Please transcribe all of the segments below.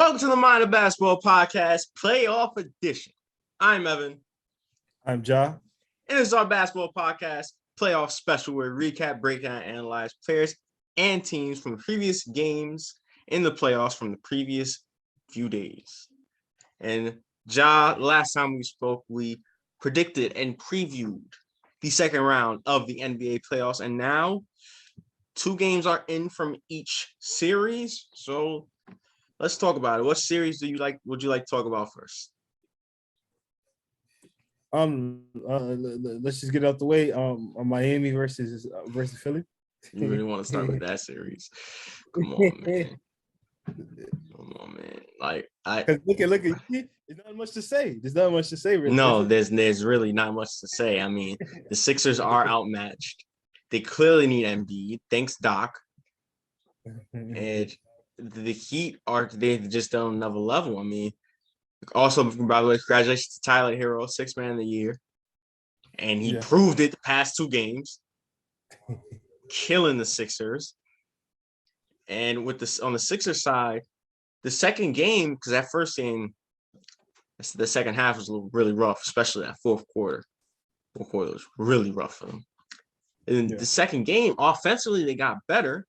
Welcome to the Mind of Basketball Podcast, Playoff Edition. I'm Evan. I'm Ja. And this is our basketball podcast, Playoff Special, where we recap, break down, and analyze players and teams from previous games in the playoffs from the previous few days. And Ja, last time we spoke, we predicted and previewed the second round of the NBA playoffs. And now 2 games are in from each series. So let's talk about it. What series would you like to talk about first? Let's just get out the way. Miami versus Philly. You really want to start with that series? Come on, man. Come on, man. Like look at. There's not much to say. There's not much to say. Really. No, there's really not much to say. I mean, the Sixers are outmatched. They clearly need Embiid. Thanks, Doc. And the Heat they've just done another level. I mean, also, by the way, congratulations to Tyler Hero, 6th man of the year. And he proved it the past 2 games, killing the Sixers. And with this on the Sixers side, the second game, because that first game, the second half was really rough, especially that fourth quarter. Fourth quarter was really rough for them. And the second game, offensively, they got better.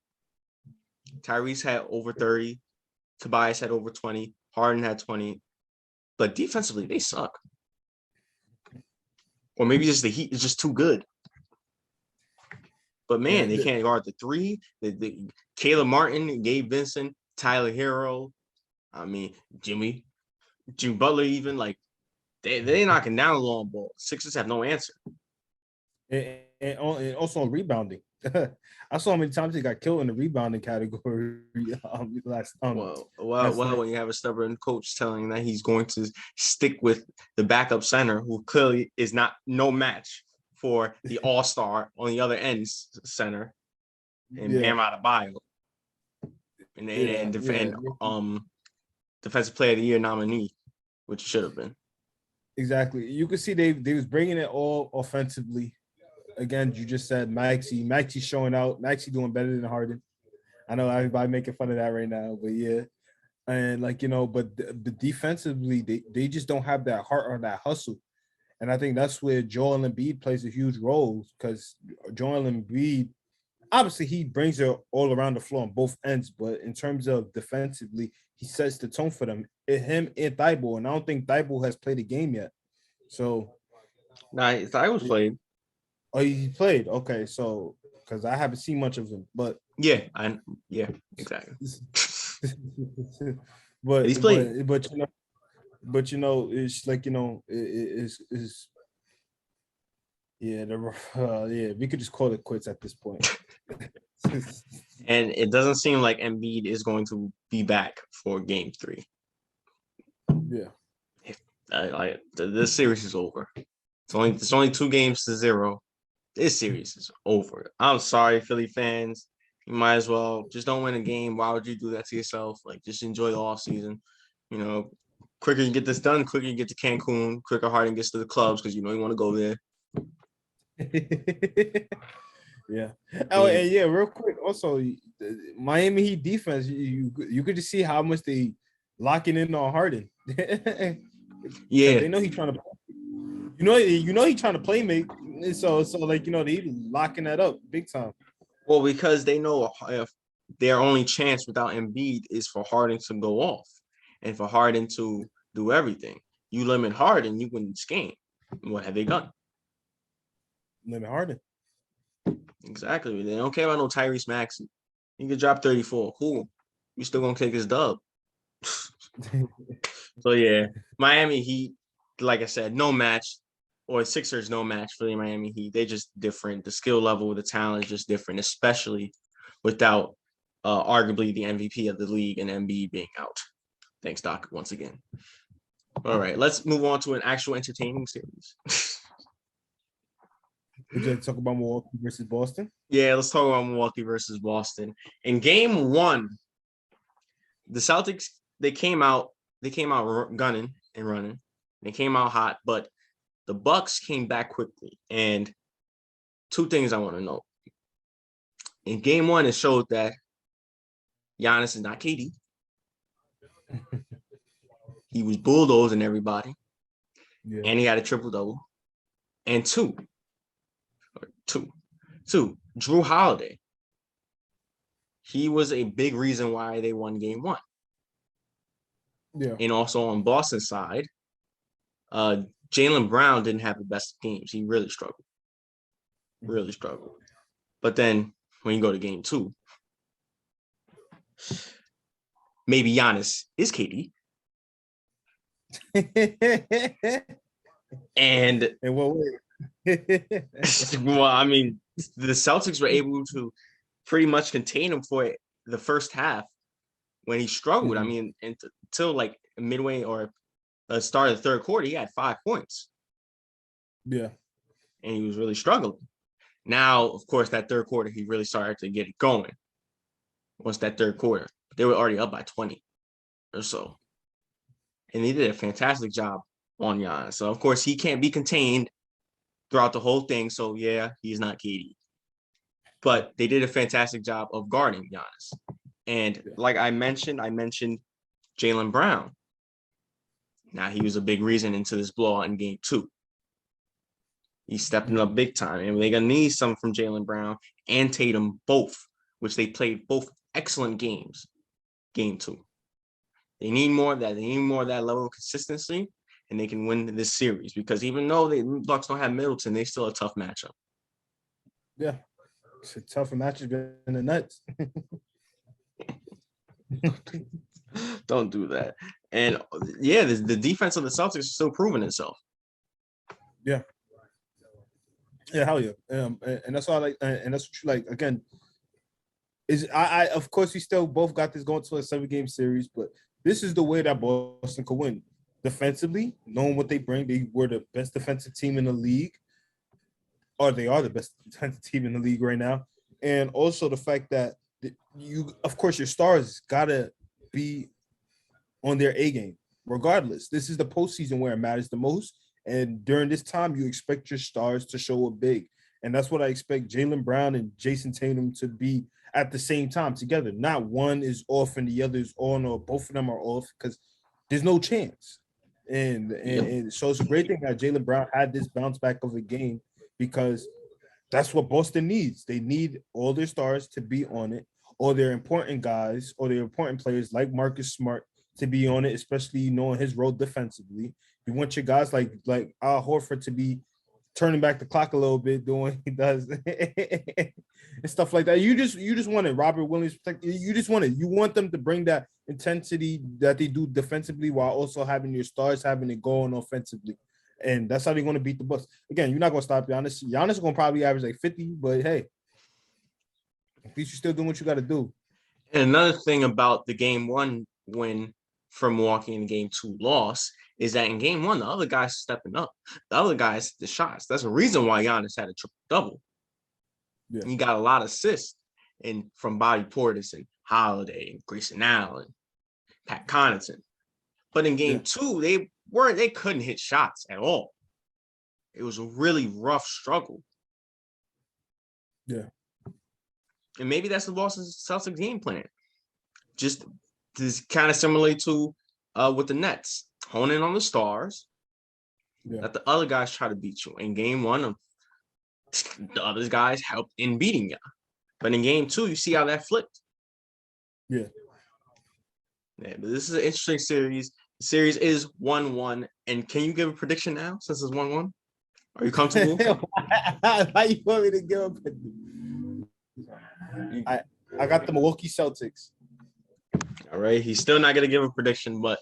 Tyrese had over 30. Tobias had over 20. Harden had 20. But defensively, they suck. Or maybe just the Heat is just too good. But, man, they can't guard the 3. The Caleb Martin, Gabe Vincent, Tyler Hero. I mean, Jimmy Butler even. Like, they knocking down the long ball. Sixers have no answer. And also on rebounding. I saw how many times he got killed in the rebounding category last Well, when you have a stubborn coach telling that he's going to stick with the backup center, who clearly is no match for the all-star on the other end center, and Bam Adebayo, and defensive player of the year nominee, which should have been. Exactly. You could see they was bringing it all offensively. Again, you just said Maxey showing out. Maxey doing better than Harden. I know everybody making fun of that right now, but yeah. And but defensively, they just don't have that heart or that hustle. And I think that's where Joel Embiid plays a huge role, because Joel Embiid, obviously he brings it all around the floor on both ends, but in terms of defensively, he sets the tone for them. Him and Thibault, and I don't think Thibault has played a game yet. So, Thibault played. Oh, he played. Okay, so because I haven't seen much of him, but exactly. but he's played. But it's like it's we could just call it quits at this point. And it doesn't seem like Embiid is going to be back for Game 3. Yeah, this series is over. It's only 2-0. This series is over. I'm sorry, Philly fans. You might as well just don't win a game. Why would you do that to yourself? Like, just enjoy the offseason. Quicker you get this done, quicker you get to Cancun, quicker Harden gets to the clubs, because you want to go there. Yeah. Oh, and real quick. Also, Miami Heat defense. You could just see how much they locking in on Harden. They know he's trying to. He's trying to play make. So they locking that up big time. Well, because they know if their only chance without Embiid is for Harden to go off and for Harden to do everything. You limit Harden, you win this game. What have they done? Limit Harden. Exactly. They don't care about no Tyrese Maxey. He could drop 34. Cool. You still gonna take his dub. So yeah, Miami Heat, like I said, no match. Or Sixers, no match for the Miami Heat. They're just different. The skill level, the talent is just different, especially without arguably the MVP of the league and Embiid being out. Thanks, Doc, once again. All right, let's move on to an actual entertaining series. Would you like to talk about Milwaukee versus Boston? Yeah, let's talk about Milwaukee versus Boston. In Game 1, the Celtics, they came out gunning and running. They came out hot, but the Bucks came back quickly. And 2 things I want to know. In Game 1, it showed that Giannis is not KD. He was bulldozing everybody, Yeah. and he had a triple-double. And two, Drew Holiday. He was a big reason why they won game one. Yeah. And also on Boston's side, Jaylen Brown didn't have the best games. He really struggled. But then when you go to game two, maybe Giannis is KD. And what way? well, I mean, the Celtics were able to pretty much contain him for the first half when he struggled. I mean, until like midway or the start of the third quarter, he had 5 points. Yeah. And he was really struggling. Now, of course, that third quarter, he really started to get it going. Once that third quarter, they were already up by 20 or so. And they did a fantastic job on Giannis. So, of course, he can't be contained throughout the whole thing. So, yeah, he's not KD. But they did a fantastic job of guarding Giannis. And like I mentioned Jaylen Brown. Now, he was a big reason into this blowout in game two. He's stepping up big time. And they're going to need some from Jaylen Brown and Tatum both, which they played both excellent games. Game two. They need more of that. They need more of that level of consistency, and they can win this series. Because even though the Bucks don't have Middleton, they're still a tough matchup. Yeah. It's a tougher matchup than the Nets. Don't do that. And yeah, the defense of the Celtics is still proving itself. Yeah. Yeah, hell yeah. And that's all I like. And that's what you like. Again, is I of course we still both got this going to a 7-game series, but this is the way that Boston could win. Defensively, knowing what they bring, they were the best defensive team in the league. Or they are the best defensive team in the league right now. And also the fact that you, of course, your stars gotta be on their A game, regardless. This is the postseason where it matters the most. And during this time, you expect your stars to show up big. And that's what I expect Jaylen Brown and Jason Tatum to be at the same time together. Not one is off and the other is on, or both of them are off, because there's no chance. And so it's a great thing that Jaylen Brown had this bounce back of a game, because that's what Boston needs. They need all their stars to be on it, or their important guys, or their important players like Marcus Smart to be on it, especially knowing his role defensively. You want your guys like Al Horford to be turning back the clock a little bit, doing what he does and stuff like that. You just want it. Robert Williams, you just want it. You want them to bring that intensity that they do defensively while also having your stars having it going offensively. And that's how they're going to beat the Bucks. Again, you're not going to stop Giannis. Giannis is going to probably average like 50, but hey, at least you're still doing what you got to do. And another thing about the game one win for Milwaukee and game two loss is that in game one, the other guys stepping up. The other guys, the shots. That's a reason why Giannis had a triple-double. Yeah. He got a lot of assists from Bobby Portis and Holiday and Grayson Allen, Pat Connaughton. But in game two, they couldn't hit shots at all. It was a really rough struggle. Yeah. And maybe that's the Boston Celtics game plan. Just this kind of similarly to with the Nets. Hone in on the stars. Yeah. Let the other guys try to beat you. In game one, the other guys helped in beating you. But in game two, you see how that flipped. Yeah. Yeah, but this is an interesting series. The series is 1-1. And can you give a prediction now since it's 1-1? Are you comfortable? How you want me to give a prediction? I got the Milwaukee Celtics. All right. He's still not going to give a prediction, but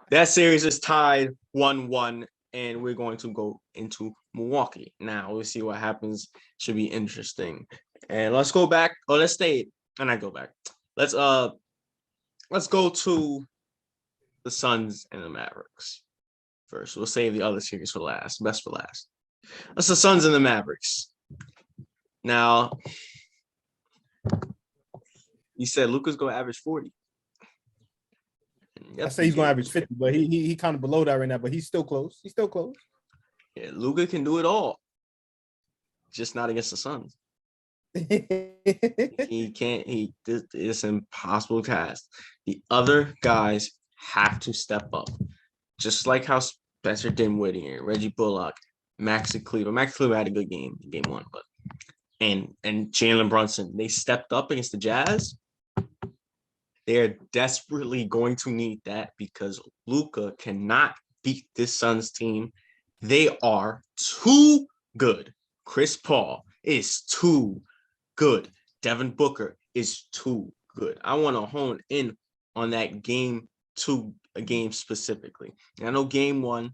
that series is tied 1-1, and we're going to go into Milwaukee. Now, we'll see what happens. Should be interesting. And let's go back. Oh, let's stay. And I go back. Let's go to the Suns and the Mavericks first. We'll save the other series for last. Best for last. That's the Suns and the Mavericks. Now, you said Luka's going to average 40. I say he's going to average 50, but he kind of below that right now, but he's still close. He's still close. Yeah, Luka can do it all. Just not against the Suns. He can't. It's an impossible task. The other guys have to step up. Just like how Spencer Dinwiddie, Reggie Bullock, Maxi Kleber. Maxi Kleber had a good game in game 1, but and Jalen Brunson, they stepped up against the Jazz. They're desperately going to need that because Luka cannot beat this Suns team. They are too good. Chris Paul is too good. Devin Booker is too good. I want to hone in on that game 2 game specifically. And I know game 1,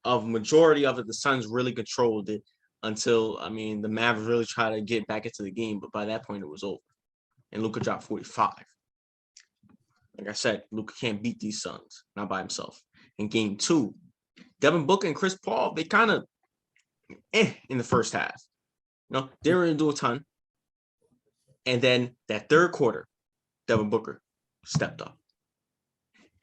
of majority of it, the Suns really controlled it until, the Mavericks really tried to get back into the game. But by that point, it was over. And Luka dropped 45. Like I said, Luka can't beat these Suns, not by himself. In game 2, Devin Booker and Chris Paul, they kind of in the first half. They didn't really do a ton. And then that third quarter, Devin Booker stepped up.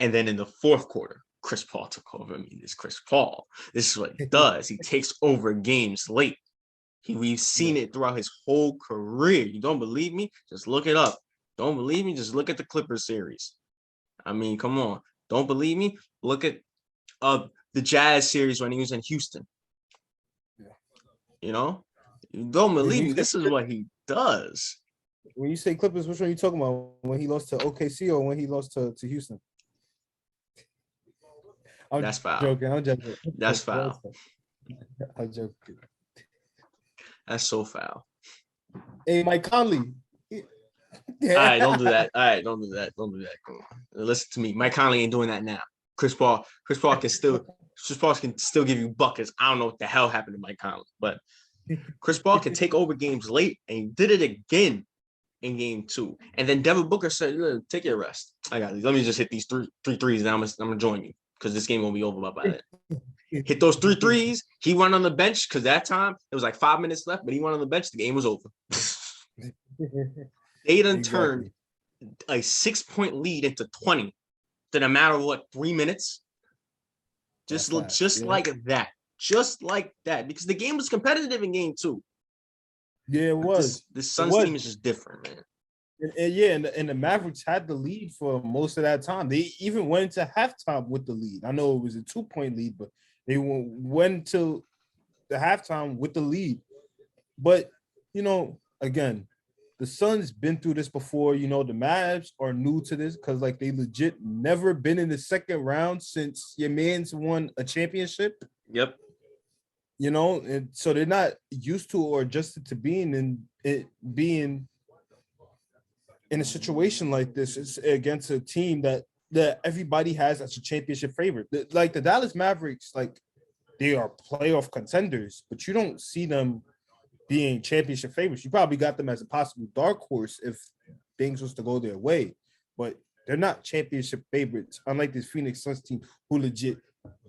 And then in the fourth quarter, Chris Paul took over. It's Chris Paul. This is what he does. He takes over games late. We've seen it throughout his whole career. You don't believe me? Just look it up. Don't believe me? Just look at the Clippers series. Come on. Don't believe me? Look at the Jazz series when he was in Houston. You don't believe me? This is what he does. When you say Clippers, which one are you talking about? When he lost to OKC or when he lost to Houston? That's foul. I'm joking. That's foul. I'm joking. That's so foul. Hey, Mike Conley. All right, don't do that. Come on. Listen to me. Mike Conley ain't doing that now. Chris Paul can still give you buckets. I don't know what the hell happened to Mike Conley, but Chris Paul can take over games late, and he did it again in game 2. And then Devin Booker said, "Take your rest. I got these. Let me just hit these three threes, and I'm gonna join you because this game won't be over by then." Hit those 3 threes. He went on the bench because that time it was like 5 minutes left, but he went on the bench. The game was over. They done turned a 6-point lead into 20 in a matter of 3 minutes. Just like that. Just like that. Because the game was competitive in game 2. Yeah, it was. The Suns team is just different, man. And the Mavericks had the lead for most of that time. They even went to halftime with the lead. I know it was a 2-point lead, but they went to the halftime with the lead. But, again, the Suns been through this before. The Mavs are new to this because, they legit never been in the second round since your man's won a championship. Yep. And so they're not used to or adjusted to being in a situation like this. It's against a team that everybody has as a championship favorite. Like the Dallas Mavericks, they are playoff contenders, but you don't see them being championship favorites. You probably got them as a possible dark horse if things was to go their way, but they're not championship favorites, unlike this Phoenix Suns team who legit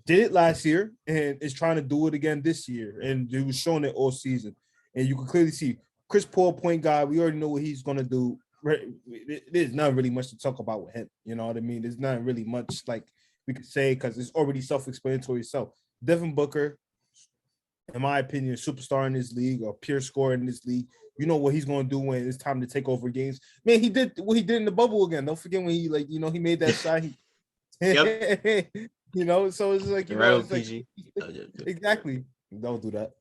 did it last year and is trying to do it again this year. And they was showing it all season. And you can clearly see Chris Paul, point guard, we already know what he's going to do. There's not really much to talk about with him. You know what I mean? There's not really much we could say because it's already self-explanatory itself. Devin Booker, in my opinion, a superstar in this league, or pure scorer in this league. You know what he's going to do when it's time to take over games. Man, he did what he did in the bubble again. Don't forget when he he made that shot. Yep. So it's PG. Exactly. Don't do that.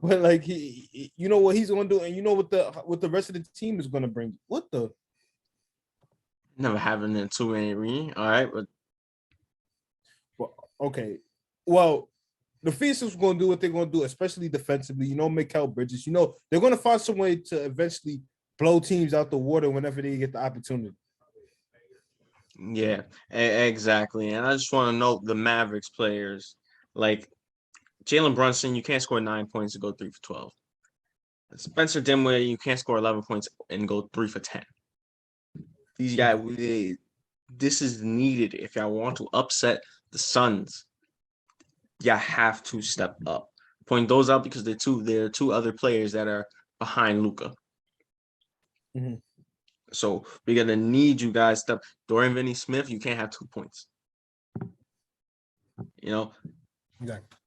But he, what he's going to do, and what the rest of the team is going to bring. What the? Never having a 2-man ring. All right, but okay. Well, the Phoenix is going to do what they're going to do, especially defensively. Mikal Bridges. They're going to find some way to eventually blow teams out the water whenever they get the opportunity. Yeah, exactly. And I just want to note the Mavericks players, like Jalen Brunson, you can't score 9 points and go 3 for 12. Spencer Dinwiddie, you can't score 11 points and go 3 for 10. These guys, this is needed if y'all want to upset the Suns. You have to step up. Point those out because there are 2 other players that are behind Luka. Mm-hmm. So we're gonna need you guys to Dorian Finney-Smith. You can't have 2 points. Exactly.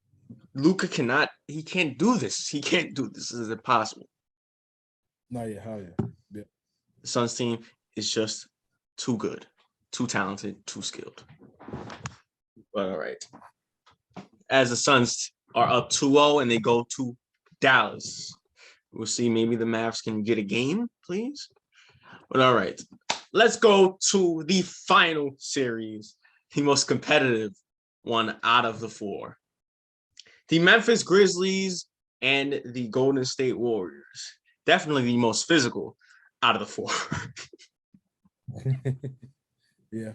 Luka cannot. He can't do this. He can't do this. This is impossible. Not yet. Hell yeah. The Suns team is just too good. Too talented, too skilled. But all right. As the Suns are up 2-0 and they go to Dallas, we'll see maybe the Mavs can get a game, please. But all right. Let's go to the final series, the most competitive one out of the four. The Memphis Grizzlies and the Golden State Warriors. Definitely the most physical out of the four. Yeah.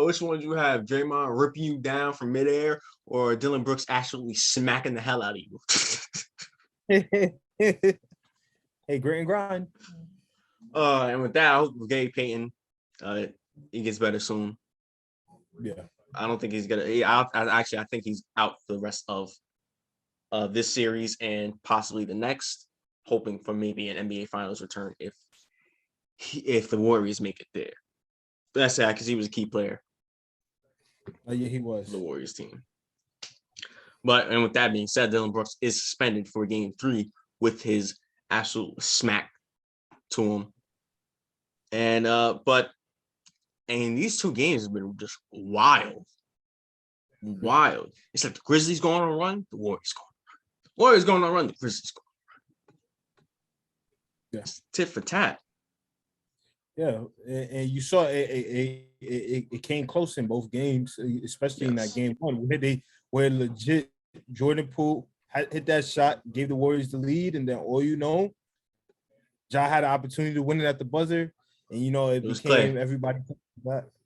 Which one do you have? Draymond ripping you down from midair or Dylan Brooks actually smacking the hell out of you? Hey, grit and grind. And with that, I hope Gabe Payton, he gets better soon. Yeah. I don't think he's gonna. I think he's out for the rest of this series and possibly the next. Hoping for maybe an NBA Finals return if the Warriors make it there. But that's sad because he was a key player. Yeah, he was. The Warriors team. And with that being said, Dylan Brooks is suspended for Game 3 with his absolute smack to him. And these two games have been just wild. Wild. It's like the Grizzlies going on a run, the Warriors going on a run. The Warriors going on a run, the Grizzlies going on a run. Yeah. It's tit for tat. Yeah, and you saw it came close in both games, especially in that game one where legit Jordan Poole hit that shot, gave the Warriors the lead, and then all you know, Ja had an opportunity to win it at the buzzer, and it became Clay. Everybody.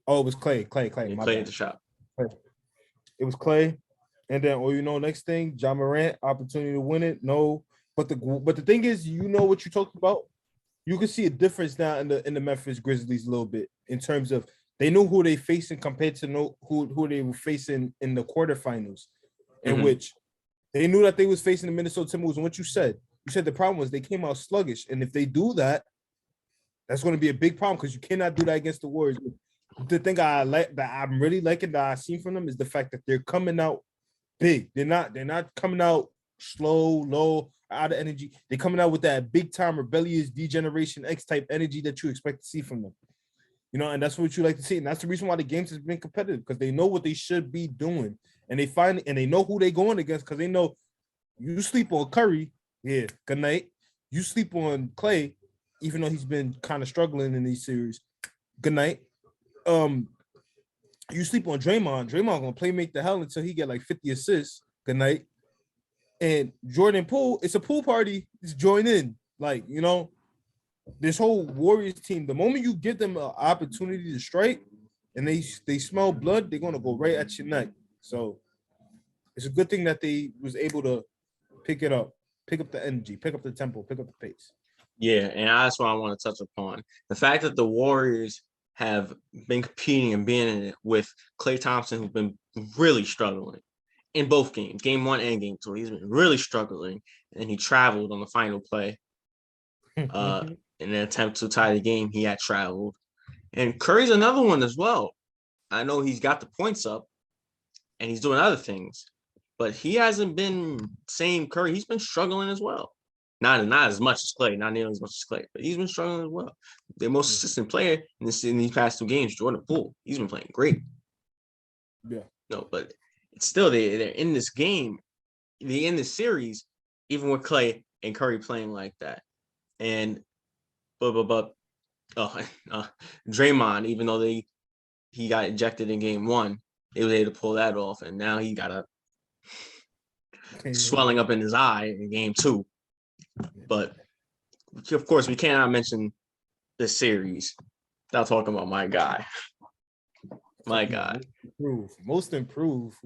Oh, it was Clay. Clay at the shot. It was Clay, and then all you know, next thing, Ja Morant opportunity to win it. No, but the thing is, what you talked about. You can see a difference now in the Memphis Grizzlies a little bit in terms of they knew who they facing compared to who they were facing in the quarterfinals, in which they knew that they was facing the Minnesota Timberwolves. And what you said the problem was they came out sluggish, and if they do that, that's going to be a big problem because you cannot do that against the Warriors. The thing I like that I'm really liking that I've seen from them is the fact that they're coming out big. They're not coming out slow, low, out of energy. They're coming out with that big time rebellious degeneration X type energy that you expect to see from them. And that's what you like to see. And that's the reason why the games has been competitive, because they know what they should be doing. And they know who they're going against, because they know you sleep on Curry, yeah, good night. You sleep on Clay, even though he's been kind of struggling in these series, good night. You sleep on Draymond gonna play make the hell until he get like 50 assists, good night. And Jordan Poole, it's a pool party. Just join in. This whole Warriors team, the moment you give them an opportunity to strike and they smell blood, they're going to go right at your neck. So it's a good thing that they was able to pick it up, pick up the energy, pick up the tempo, pick up the pace. Yeah, and that's what I want to touch upon. The fact that the Warriors have been competing and being in it with Klay Thompson, who's been really struggling in both games, Game 1 and Game 2. He's been really struggling, and he traveled on the final play. In an attempt to tie the game, he had traveled. And Curry's another one as well. I know he's got the points up, and he's doing other things, but he hasn't been same Curry. He's been struggling as well. Not as much as Klay, not nearly as much as Klay, but he's been struggling as well. The most consistent player in these past two games, Jordan Poole, he's been playing great. Yeah. No, but it's still they're in this game, they're in this series, even with Klay and Curry playing like that. And Draymond, even though he got ejected in Game 1, they was able to pull that off, and now he got a swelling up in his eye in Game 2. But of course, we cannot mention this series without talking about my guy. My God. Most improved.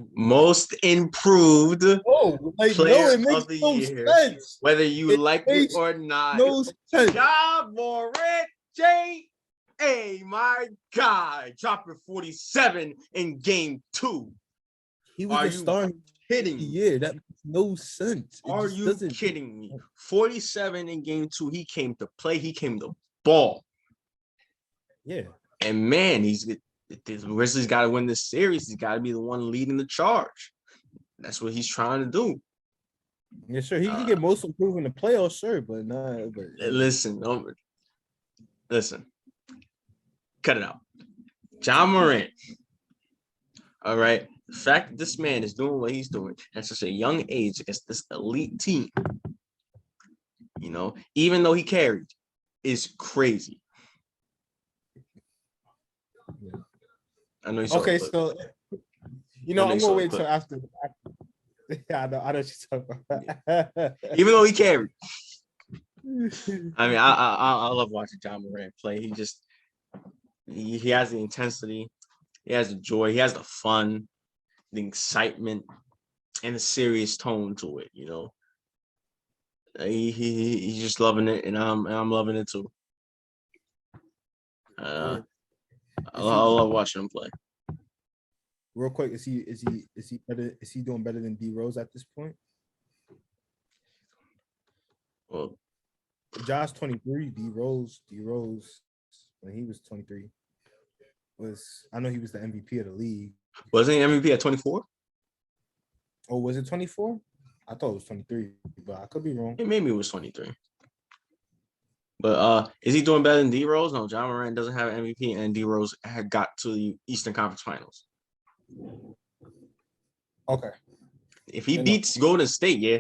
Oh, player of the year. Sense. Whether you like it or not. No sense. Ja Morant, J.A., my God. Dropping 47 in Game 2. He was a star. Kidding me? Yeah, that makes no sense. Are you kidding me? 47 in Game 2. He came to play. He came to ball. Yeah. And man, the Grizzlies got to win this series. He's got to be the one leading the charge. That's what he's trying to do. Yeah, sure. He can get most improved in the playoffs, sure, but not. Listen. Cut it out. Ja Morant. All right. The fact that this man is doing what he's doing at such a young age against this elite team, even though he carried, is crazy. I know you saw Okay, the clip. so I'm gonna wait till after. Yeah, I know she's talking about. Even though he carried. I mean, I love watching Ja Morant play. He has the intensity, he has the joy, he has the fun, the excitement, and the serious tone to it. He's just loving it, and I'm loving it too. I love watching him play. Real quick, is he better? Is he doing better than D Rose at this point? Well, Josh 23, D Rose when he was 23 I know he was the MVP of the league. Wasn't he MVP at 24? Oh, was it 24? I thought it was 23, but I could be wrong. Maybe it was 23. But is he doing better than D Rose? No, Ja Morant doesn't have an MVP, and D Rose had got to the Eastern Conference Finals. Okay. If he beats Golden State, yeah.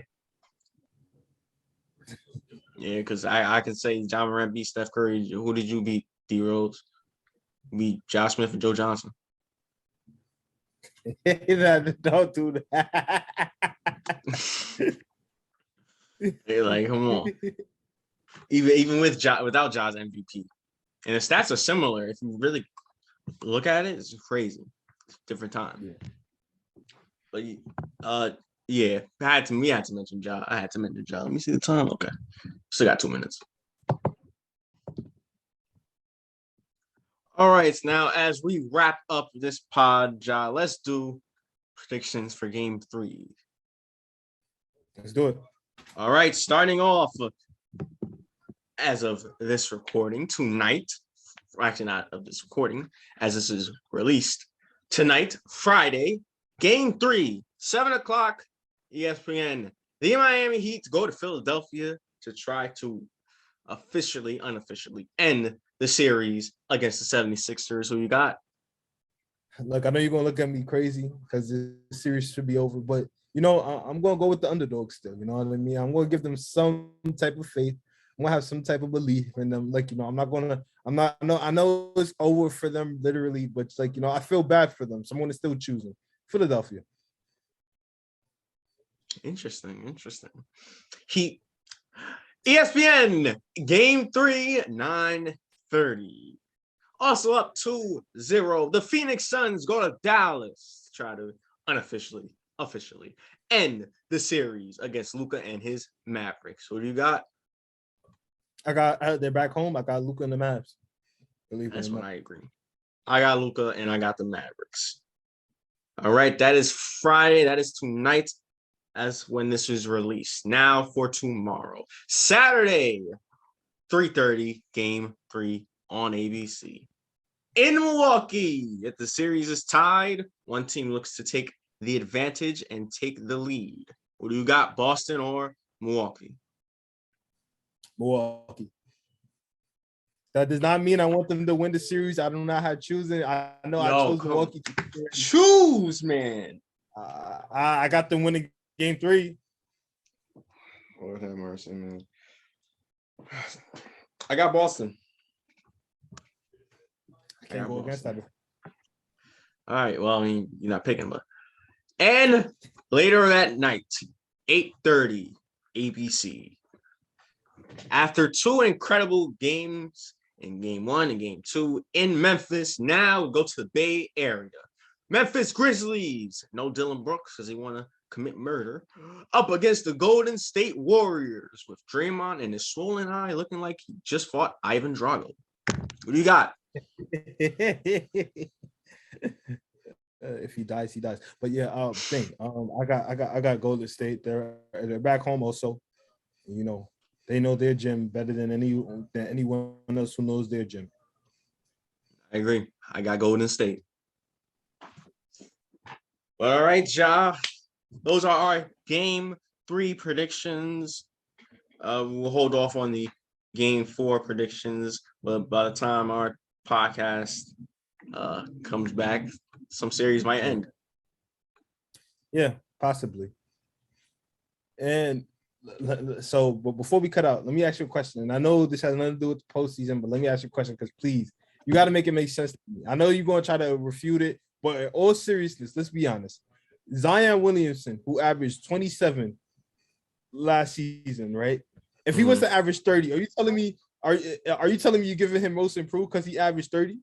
Yeah, because I can say Ja Morant beat Steph Curry. Who did you beat, D Rose? You beat Josh Smith and Joe Johnson. Don't do that. Like, come on. Even without Ja's MVP. And the stats are similar. If you really look at it, it's crazy. It's a different time. Yeah. But yeah, I had to mention Ja. I had to mention Ja. Let me see the time. Okay. Still got 2 minutes. All right. Now, as we wrap up this pod, Ja, let's do predictions for game 3. Let's do it. All right. Starting off, as of this recording tonight, actually not of this recording, as this is released tonight, Friday, game 3, 7:00, ESPN. The Miami Heat go to Philadelphia to try to unofficially end the series against the 76ers. Who you got? Look, I know you're going to look at me crazy because the series should be over, but, I'm going to go with the underdog still. You know what I mean? I'm going to give them some type of faith. I'm going to have some type of belief in them. Like, I know it's over for them literally, but it's like, I feel bad for them. So I'm going to still choose them. Philadelphia. Interesting. Heat. ESPN, game 3, 9:30. Also up 2-0. The Phoenix Suns go to Dallas to try to officially end the series against Luka and his Mavericks. Who do you got? They're back home. I got Luka and the Mavs. That's what I agree. I got Luka and I got the Mavericks. All right, that is Friday. That is tonight. As when this is released. Now for tomorrow, Saturday, 3:30, game 3 on ABC. In Milwaukee, if the series is tied, one team looks to take the advantage and take the lead. What do you got, Boston or Milwaukee? Milwaukee. That does not mean I want them to win the series. I do not have choosing. I know I chose Milwaukee. Choose, man. I got them winning game 3. Lord have mercy, man. I got Boston. I can't go against that. All right. Well, I mean, you're not picking, but. And later that night, 8:30, ABC. After 2 incredible games in game 1 and game 2 in Memphis, now we go to the Bay Area. Memphis Grizzlies. No Dylan Brooks because he want to commit murder, up against the Golden State Warriors with Draymond and his swollen eye looking like he just fought Ivan Drago. What do you got? If he dies, he dies. But yeah, I got Golden State. They're back home also. They know their gym better than anyone else who knows their gym. I agree. I got Golden State. All right, Ja. Those are our game 3 predictions. We'll hold off on the game 4 predictions, but by the time our podcast comes back, some series might end. Yeah, possibly. And so, but before we cut out, let me ask you a question. And I know this has nothing to do with the postseason, but let me ask you a question because please, you got to make it make sense to me. I know you're going to try to refute it, but in all seriousness, let's be honest. Zion Williamson, who averaged 27 last season, right? If he was to average 30, are you telling me you're giving him most improved because he averaged 30?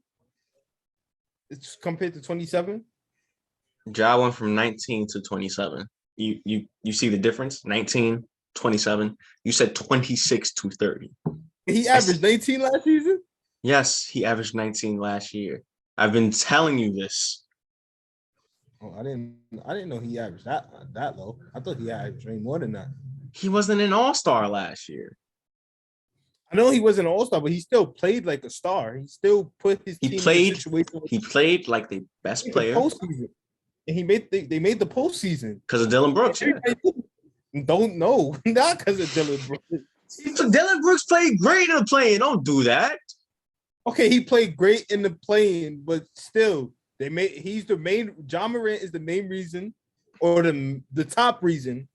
It's compared to 27? Ja went from 19 to 27. You see the difference? 19, 27. You said 26 to 30. He averaged 19 last season? Yes, he averaged 19 last year. I've been telling you this. Oh, I didn't know he averaged that low. I thought he averaged way more than that. He wasn't an all-star last year. I know he wasn't an all-star, but he still played like a star. He still put his team in a situation. He played like the best player. Postseason. And they made the postseason. Because of Dylan Brooks, yeah. Don't know. Not because of Dylan Brooks. So Dylan Brooks played great in the play-in. Don't do that. Okay, he played great in the play-in, but still, he's the main. John Morant is the main reason, or the top reason,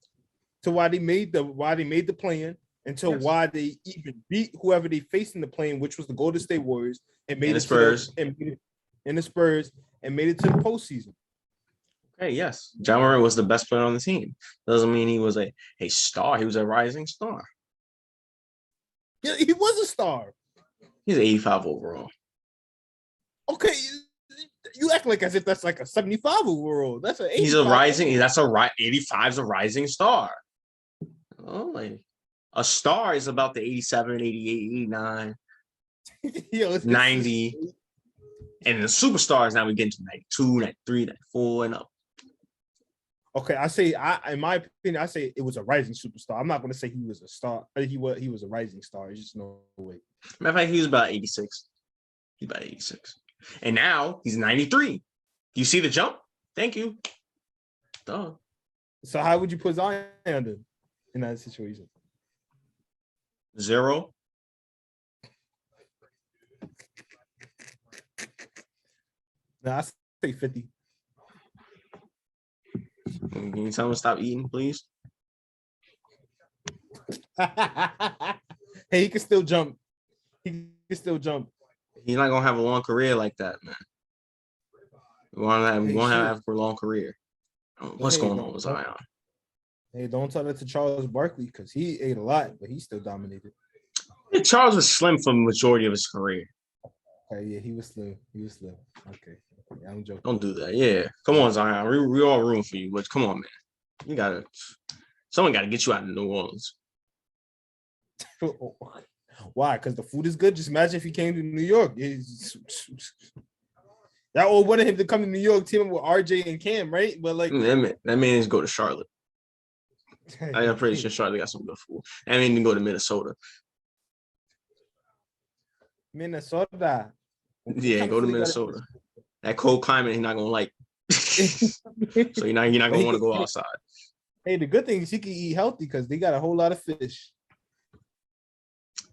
to why they made the play-in, until why they even beat whoever they faced in the play-in, which was the Golden State Warriors, and made it to the Spurs, and made it to the postseason. Okay, yes, John Morant was the best player on the team. Doesn't mean he was a star. He was a rising star. Yeah, he was a star. He's 85 overall. Okay, you act like as if that's like a 75 overall. That's an 85. He's a rising. 85 is a rising star. Oh, like a star is about the 87, 88, 89, 90. And the superstars now we get into 92, 93, 94, and up. Okay, in my opinion, I say it was a rising superstar. I'm not going to say he was a star. He was a rising star. There's just no way. Matter of fact, he was about 86. He's about 86. And now he's 93. Do you see the jump? Thank you. Duh. So how would you put Zion in that situation? 0. Nah, I say 50. Can you tell him to stop eating, please? Hey, he can still jump. He's not gonna have a long career like that, man. We want to have a long career. What's going on with Zion? Hey, don't tell that to Charles Barkley because he ate a lot, but he still dominated. Yeah, Charles was slim for the majority of his career. Okay, yeah, he was slim. Okay, I'm joking. Don't do that. Yeah, come on, Zion. We all room for you, but come on, man. Someone gotta get you out of New Orleans. Why? Because the food is good. Just imagine if he came to New York. That all wanted him to come to New York, teaming with RJ and Cam, right? But like that means go to Charlotte. I'm pretty sure Charlotte got some good food. I mean, go to Minnesota. Minnesota. Yeah, go to Minnesota. That cold climate, he's not gonna like. So you're not gonna want to go outside. Hey, the good thing is he can eat healthy because they got a whole lot of fish.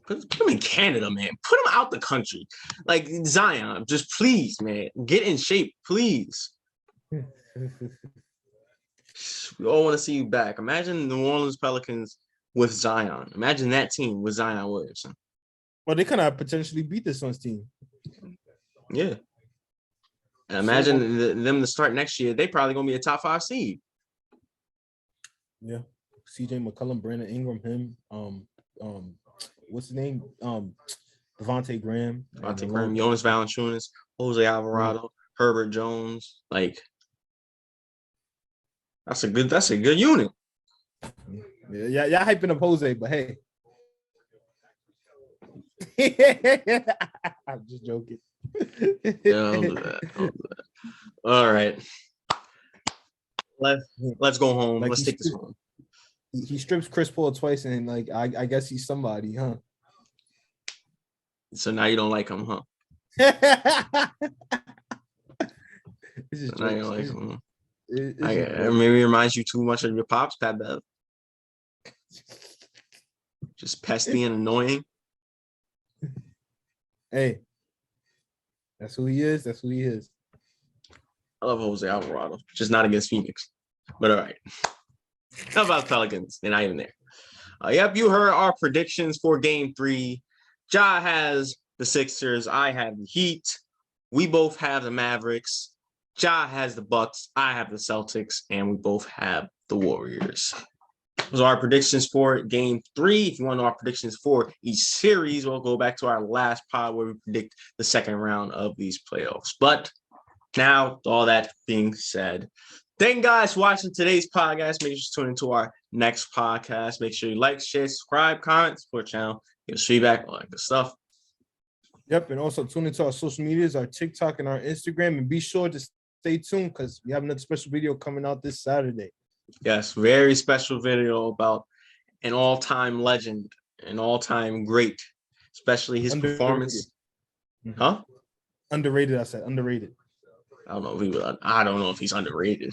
Put him in Canada, man. Put him out the country. Like Zion, just please, man. Get in shape, please. We all want to see you back. Imagine the New Orleans Pelicans with Zion. Imagine that team with Zion Williamson. Well, they kind of potentially beat this Suns team. Yeah. And imagine them to start next year. They probably gonna be a top 5 seed. Yeah. CJ McCollum, Brandon Ingram, him, what's his name? Devontae Graham, Jonas Valanciunas, Jose Alvarado, Herbert Jones. Like that's a good unit. Yeah, y'all hyping up Jose, but hey. I'm just joking. Yeah, don't do that. All right. Let's go home. Let's take this home. He strips Chris Paul twice, and like I guess he's somebody, huh? So now you don't like him, huh? Now you don't like him. Maybe it reminds you too much of your pops, Pat Bev. Just pesty and annoying. Hey, That's who he is. That's who he is. I love Jose Alvarado, just not against Phoenix. But all right. How about Pelicans? They're not even there. Yep, you heard our predictions for Game 3. Ja has the Sixers. I have the Heat. We both have the Mavericks. Ja has the Bucks. I have the Celtics. And we both have the Warriors. Those are our predictions for Game 3. If you want to know our predictions for each series, we'll go back to our last pod where we predict the second round of these playoffs. But now, all that being said, thank you guys for watching today's podcast. Make sure to tune into our next podcast. Make sure you like, share, subscribe, comment, support the channel, give us feedback, all that good stuff. Yep, and also tune into our social medias, our TikTok and our Instagram, and be sure to stay tuned because we have another special video coming out this Saturday. Yes, very special video about an all-time legend, an all-time great, especially his performance. Mm-hmm. Huh? Underrated, I said. Underrated. I don't know if he's underrated.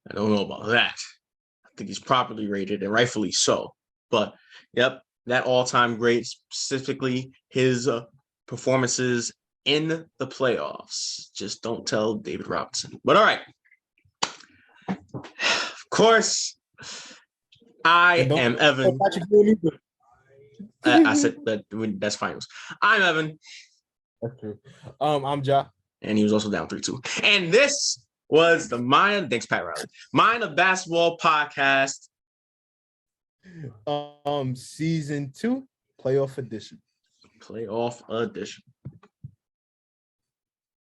I don't know about that. I think he's properly rated and rightfully so. But, yep, that all-time great, specifically his performances in the playoffs. Just don't tell David Robinson. But, all right. Of course, I am Evan. I said that that's finals. I'm Evan. That's true. I'm Ja. And he was also down 3-2. And this was the thanks, Pat Riley. Mind of Basketball podcast. Season 2, playoff edition. Playoff edition.